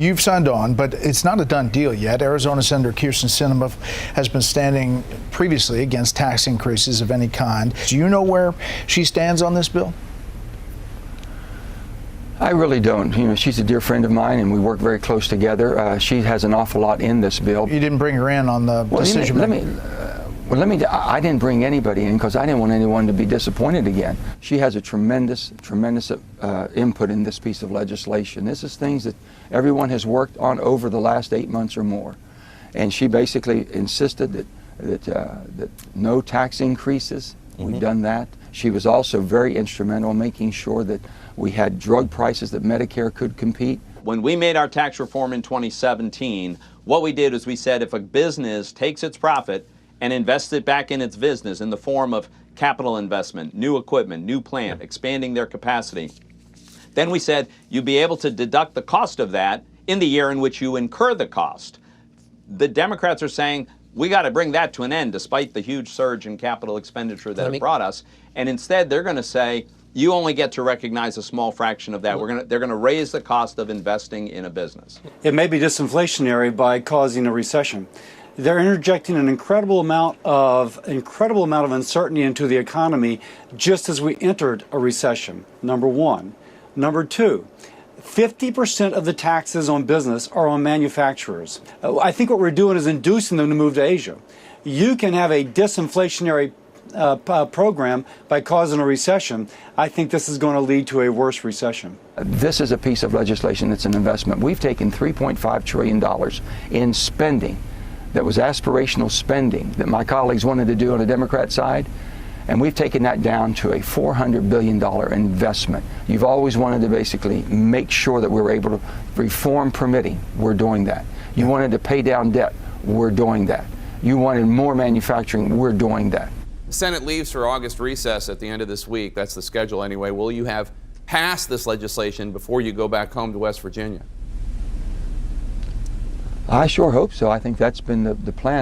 You've signed on, but it's not a done deal yet. Arizona Senator Kyrsten Sinema has been standing previously against tax increases of any kind. Do you know where she stands on this bill? I really don't. You know, she's a dear friend of mine, and we work very close together. She has an awful lot in this bill. You didn't bring her in on the decision. I didn't bring anybody in because I didn't want anyone to be disappointed again. She has a tremendous input in this piece of legislation. This is things that everyone has worked on over the last 8 months or more. And she basically insisted that no tax increases. We've done that. She was also very instrumental in making sure that we had drug prices that Medicare could compete. When we made our tax reform in 2017, what we did is we said if a business takes its profit and invests it back in its business in the form of capital investment, new equipment, new plant, expanding their capacity, then we said you'd be able to deduct the cost of that in the year in which you incur the cost. The Democrats are saying we got to bring that to an end despite the huge surge in capital expenditure that it brought us. And instead they're going to say you only get to recognize a small fraction of that. They're going to raise the cost of investing in a business. It may be disinflationary by causing a recession. They're interjecting an incredible amount of uncertainty into the economy just as we entered a recession, number one. Number two, 50% of the taxes on business are on manufacturers. I think what we're doing is inducing them to move to Asia. You can have a disinflationary program by causing a recession. I think this is going to lead to a worse recession. This is a piece of legislation that's an investment. We've taken $3.5 trillion in spending that was aspirational spending that my colleagues wanted to do on the Democrat side, and we've taken that down to a $400 billion investment. You've always wanted to basically make sure that we were able to reform permitting. We're doing that. You wanted to pay down debt. We're doing that. You wanted more manufacturing. We're doing that. The Senate leaves for August recess at the end of this week. That's the schedule anyway. Will you have passed this legislation before you go back home to West Virginia? I sure hope so. I think that's been the plan.